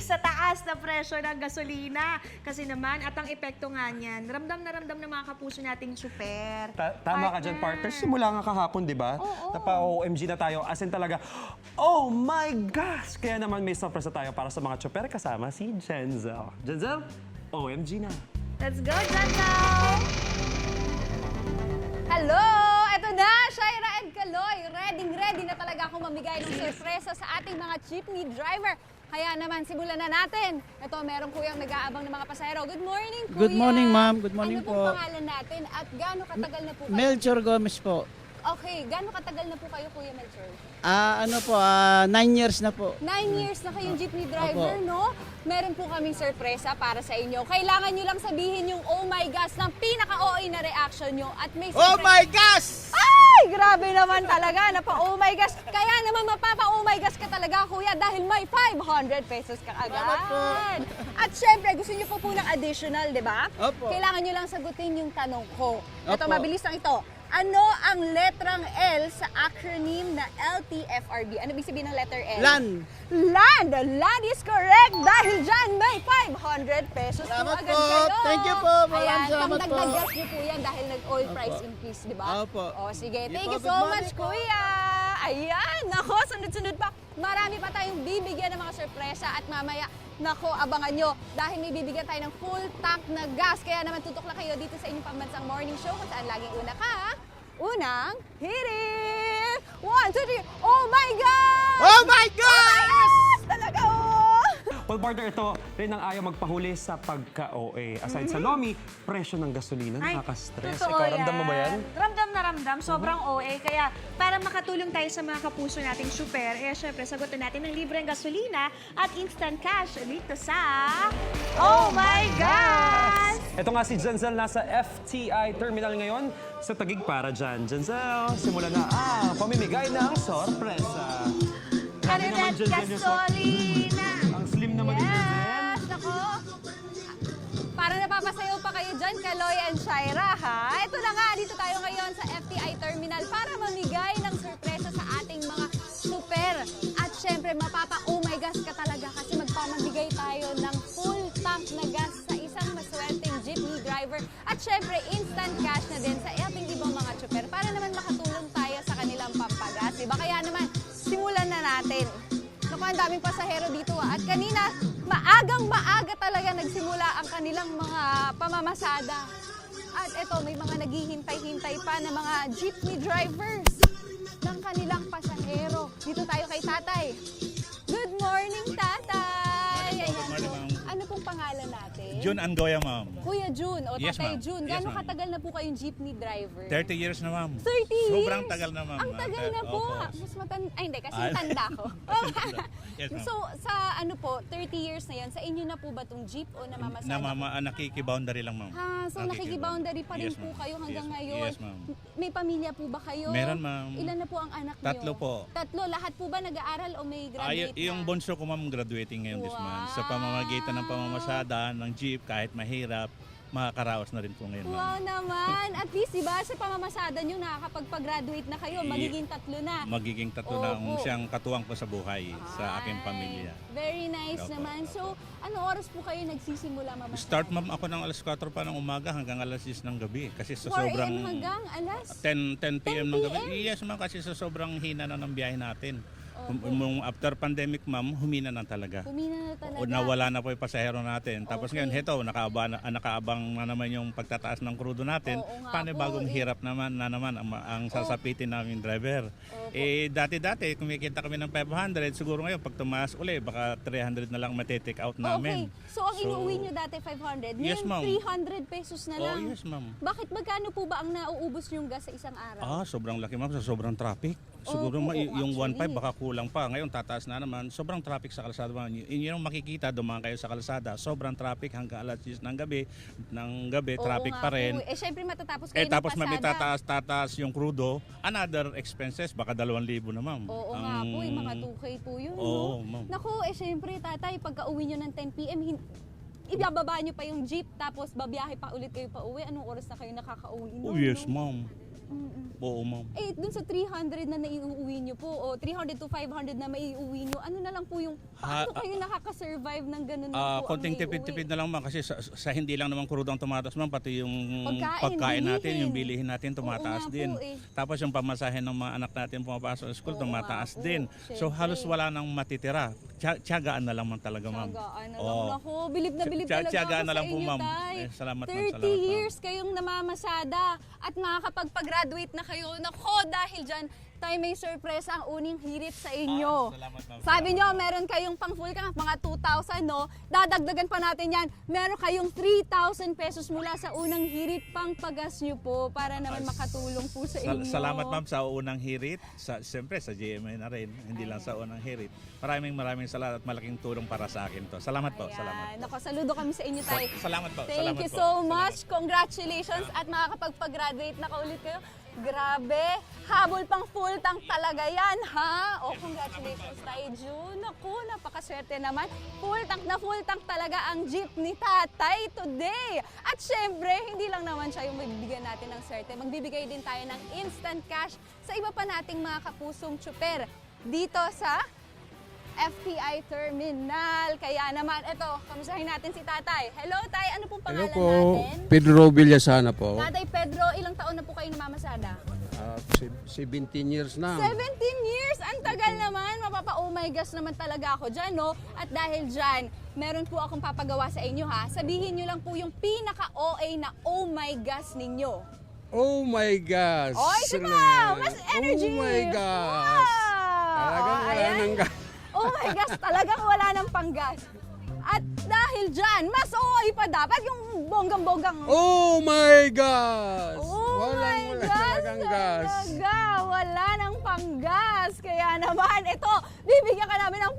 sa taas na presyo ng gasolina. Kasi naman, at ang epekto nga niyan, ramdam na ramdam ng mga kapuso nating super. Tama ka dyan, partner. Simula nga kahapon, di ba? Oo. Napa-OMG na tayo. As in talaga, oh my gosh! Kaya naman may surprise tayo para sa mga super kasama si Jenzel. Jenzel, OMG na. Let's go, Jantel! Hello! Eto na, Shaira and Kaloy. Ready na talaga akong mamigay ng sorpresa sa ating mga jeepney driver. Kaya naman, simulan na natin. Ito, meron kuyang nag-aabang ng mga pasahero. Good morning, Kuya. Good morning, ma'am. Good morning ano po. Ano pangalan natin at gaano katagal na po kayo? Melchor Gomez po. Okay, gaano katagal na po kayo, Kuya Melchor? 9 years na po. 9 years na kayong jeepney driver, Opo. no? Meron po kaming sorpresa para sa inyo. Kailangan nyo lang sabihin yung oh my gosh ng pinaka-OA na reaction nyo at may Oh my gosh! Ay, grabe naman talaga. Napa-oh my gosh. Kaya naman mapapa-oh my gosh ka talaga, kuya, dahil may 500 pesos ka agad. Salamat po. At syempre, gusto niyo po ng additional, di ba? Opo. Kailangan niyo lang sagutin yung tanong ko. Ito, Opo. mabilis lang ito. Ano ang letrang L sa acronym na LTFRB? Ano ibig sabihin ng letter L? Land. Land! Land is correct! Dahil dyan, may 500 pesos Salamat agad po. kayo. Thank you po. Maraming Ayan, salamat po. pangdagdag niyo po yan dahil nag-oil Opo. price increase, di ba? Opo. O, sige. Sige Thank po, you good so morning much, po. kuya. Ayan, nako, sunod-sunod pa. Marami pa tayong bibigyan ng mga sorpresa at mamaya, nako, abangan nyo dahil may bibigyan tayo ng full tank na gas. Kaya naman tutok na kayo dito sa inyong pambansang morning show kung saan laging una ka. Unang hirit! 1, 2, 3, oh my God! Oh my gosh! Talaga, oh! Well, partner, ito rin ang ayaw magpahuli sa pagka-OA. Aside sa Lomi, presyo ng gasolina, nakaka-stress. totoo Ikaw, ramdam mo ba yan? Ramdam na ramdam. Sobrang OA. Kaya para makatulong tayo sa mga kapuso nating super, syempre, sagutin natin ng libreng gasolina at instant cash dito sa Oh My Gosh! Ito nga si Jenzel nasa FTI Terminal ngayon sa Taguig para dyan. Jenzel, simulan na ang pamimigay ng sorpresa. Grabe naman, Kanilang Jenzel, yung gasolina! Ang slim naman ni Jenzel. Yes, nako. Parang napapasayaw pa kayo dyan, Kaloy and Shaira, ha? Ito na nga, dito tayo ngayon sa FTI Terminal para mamigay ng sorpresa sa ating mga super. At syempre, mapapa-oh my gosh ka talaga kasi magpamamigay tayo ng full tank na gas sa isang maswerteng jeepney driver. At syempre, instant cash na din sa ating ibang mga super para naman makatulong tayo sa kanilang pampagas. Diba? Kaya naman, simulan na natin. Naku, ang daming pasahero dito. At kanina, maaga talaga nagsimula ang kanilang mga pamamasada. At eto, may mga naghihintay-hintay pa na mga jeepney drivers ng kanilang pasahero. Dito tayo kay tatay. Good morning, tatay! Ayan morning, po. ma'am. Ano pong pangalan natin? June Angoya, ma'am. Kuya June o Yes, Tatay ma'am. June. Yes, Gano'ng ma'am. katagal na po kayong jeepney driver? 30 years na, ma'am. 30 years? Sobrang tagal na, ma'am. Ang tagal na po. Opo. Mas matanda. Ay, hindi. Kasi Ay. tanda ko. Yes, ma'am. So, sa ano po, 30 years na yan, sa inyo na po ba itong jeep o namamasada? Nakiki-boundary lang, ma'am. Ha, so nakiki-boundary pa rin Yes, po ma'am. kayo hanggang Yes, ngayon. Yes, ma'am. May pamilya po ba kayo? Meron, ma'am. Ilan na po ang anak niyo? 3 po. 3. Lahat po ba nag-aaral o may graduate Yung na? bunso ko, ma'am, graduating ngayon this month. Sa Wow. pamamagitan ng pamamasada ng jeep, kahit mahirap, makakaraos na rin po ngayon, ma'am. Wow naman! At least, di ba, sa pamamasada nyo, nakakapag-graduate na kayo, magiging 3 na. Magiging 3 na ang Opo. siyang katuwang ko sa buhay, sa aking Ay, pamilya. Very nice Opo, naman. opo. So, ano oras po kayo nagsisimula mamasada? Start, ma'am, ako ng alas 4 pa ng umaga hanggang alas 6 ng gabi. Kasi sa 4 sobrang... a.m. hanggang alas? 10 p.m. ng gabi. 10 Yes, ma'am, kasi sa sobrang hina na ng biyahe natin. Opo. After pandemic, ma'am, humina na talaga. Humina na talaga. O nawala na po yung pasahero natin. Tapos Okay. ngayon, heto, nakaabang na naman yung pagtataas ng krudo natin. Oo nga Paano po, bagong eh. hirap naman ang sasapitin namin driver. Eh, dati-dati, kumikita kami ng 500. Siguro ngayon, pag tumaas uli, baka 300 na lang matitake out namin. Okay. So, ang inuwi nyo dati 500, Yes, ngayon ma'am. 300 pesos na Oh, lang. yes, ma'am. Bakit magkano po ba ang nauubos yung gas sa isang araw? Sobrang laki, ma'am, sa sobrang traffic. Siguro Oo, yung actually. 1.5 baka kulang pa. Ngayon tataas na naman. Sobrang traffic sa kalsada, ma'am. Yun yung makikita, dumaan kayo sa kalsada. Sobrang traffic hanggang alas 10 ng gabi. Oo Traffic nga pa po. rin. Eh, syempre matatapos kayo Tapos ng may pasada. tataas yung crudo. Another expenses, baka 2,000 na, ma'am. Oo nga po, mga 2K po yun. Oo, no? ma'am. Naku, syempre tatay, pagka uwi nyo ng 10 p.m., ibababa nyo pa yung jeep, tapos babiyahe pa ulit kayo pa uwi. Anong oras na kayo nakakauwi nun? Oh, yes, no? ma'am. Oo, ma'am. Eh, dun sa 300 na naiuwi nyo po, o 300 to 500 na maiuwi nyo, ano na lang po yung, paano kayo nakaka-survive ng ganun na po Konting ang maiuwi? tipid-tipid na lang, ma'am, kasi sa hindi lang naman crudo ang tumataas, ma'am, pati yung Pagkain, natin, bilihin. yung bilihin natin tumataas Oo nga din. po eh. Tapos yung pamasahe ng mga anak natin pumapasok sa school, Oo tumataas nga po, din. So syempre. halos wala nang matitira. Tiyagaan na lang, ma'am, talaga, ma'am. Tiyagaan na lang. Oo. Naku, bilib na bilib talaga Tiyagaan ako na sa lang po, inyo, ma'am. Tay. Salamat, ma'am. 30 Salamat, ma'am. years kayong namamasada at makakapag-graduate na kayo. Naku, dahil dyan, tayo may surpresa ang uning hirit sa inyo. Salamat, ma'am. Sabi nyo, meron kayong pang full tank, mga 2,000, no? Dadagdagan pa natin yan. Meron kayong 3,000 pesos mula sa unang hirit pang pagas nyo po para naman makatulong po sa inyo. Salamat, ma'am, sa unang hirit. Siyempre, sa GMA na rin. Hindi lang sa unang hirit. Maraming salamat at malaking tulong para sa akin to. Salamat po. Salamat. Naku, saludo kami sa inyo, Tay. Salamat po. Thank Salamat you po. so much. Congratulations at makakapagpag-graduate na kaulit kayo. Grabe, habol pang full tank talaga yan, ha? Oh, congratulations tayo, June. Naku, napakaswerte naman. Full tank talaga ang jeep ni Tatay today. At syempre, hindi lang naman siya yung magbibigyan natin ng swerte. Magbibigay din tayo ng instant cash sa iba pa nating mga kapusong tsuper dito sa FTI Terminal. Kaya naman, eto, kamusahin natin si Tatay. Hello, Tay. Ano pong Hello pangalan po, natin? Pedro Villasana po. Tatay Pedro, ilang taon na po kayo namamasada? 17 years na. 17 years! Ang tagal naman! Mapapa-oh my gosh naman talaga ako dyan, no? At dahil dyan, meron po akong papagawa sa inyo, ha? Sabihin nyo lang po yung pinaka-OA na oh my gosh ninyo. Oh my gosh! Oh, isa pa! Mas energy! Oh my gosh! Wow! Talagang wala Ayan. nang gas. Oh my gosh, talagang wala ng panggas. At dahil dyan, mas OA pa dapat yung bonggang-bonggang. Oh my gosh! Oh Walang my wala gosh, talagang gas. talaga, wala ng panggas. Kaya naman, ito, bibigyan ka namin ng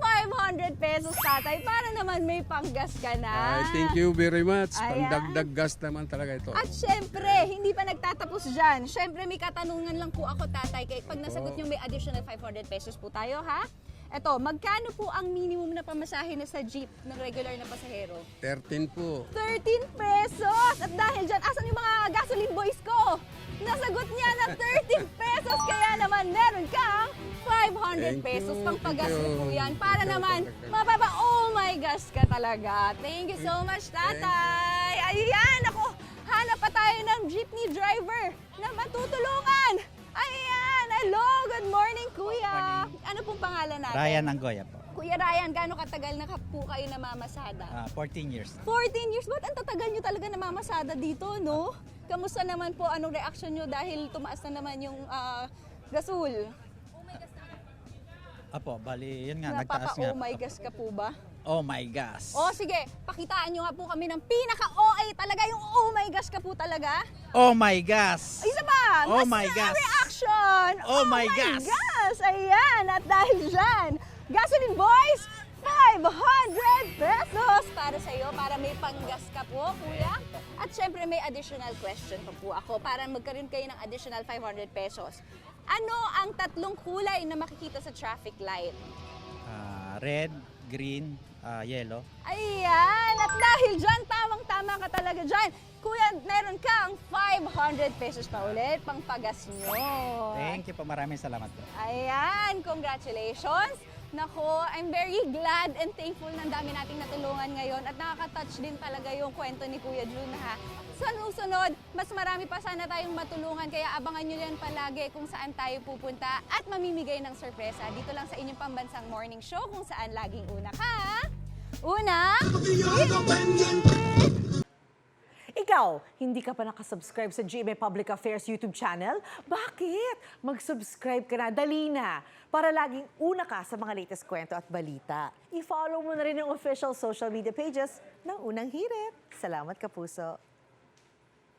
500 pesos, Tatay, para naman may panggas ka na. Ay, thank you very much. Ayan. Pandagdag gas naman talaga ito. At syempre, hindi pa nagtatapos dyan. Syempre, may katanungan lang po ako, Tatay. Kaya pag nasagot nyo, may additional 500 pesos po tayo, ha? Eto, magkano po ang minimum na pamasahe na sa jeep ng regular na pasahero? 13 po. 13 pesos! At dahil dyan, asan yung mga gasoline boys ko? Nasagot niya na 13 pesos! Kaya naman, meron kang 500 Thank pesos you, pang thank pagas you. po yan. Para Thank you, naman, thank you. mapapa, oh my gosh ka talaga. Thank you so much, Tatay! Ayan, ako, hanap pa tayo ng jeepney driver na matutulungan. Ayan, hello, good morning, Kuya. Ano pong pangalan natin? Ryan Anggoya po. Kuya Ryan, gaano katagal na po kayo namamasada? 14 years. 14 years? Ba't ang tatagal nyo talaga namamasada dito, no? Kamusta naman po? Anong reaction nyo dahil tumaas na naman yung gasol? Apo, bali, yun nga, nagtaas nga. Napapa-oh my gosh ka po ba? Oh my gosh. O sige, pakitaan nyo nga po kami ng pinaka-OA talaga, yung oh my gosh ka po talaga. Oh my gosh. Isa pa! Oh mas my gosh. reaction! Oh my gosh. gosh! Ayan! At dahil dyan, Gasoline Boys, 500 pesos para sa iyo, para may panggas ka po, kuya. At syempre may additional question pa po ako para magkaroon kayo ng additional 500 pesos. Ano ang tatlong kulay na makikita sa traffic light? Red, green, yellow. Ayan! At dahil dyan, tamang-tama ka talaga dyan. Kuya, meron kang 500 pesos pa ulit pang pagas nyo. Thank you po, maraming salamat po. Ayan, congratulations! Nako, I'm very glad and thankful na dami nating natulungan ngayon at nakaka-touch din talaga yung kwento ni Kuya Jun, ha. Sa susunod, mas marami pa sana tayong matulungan kaya abangan nyo yan palagi kung saan tayo pupunta at mamimigay ng sorpresa dito lang sa inyong pambansang morning show kung saan laging una ka. Una, Ikaw, hindi ka pa nakasubscribe sa GMA Public Affairs YouTube channel? Bakit? Mag-subscribe ka na, dali na, para laging una ka sa mga latest kwento at balita. I-follow mo na rin ang official social media pages ng Unang Hirit. Salamat, Kapuso.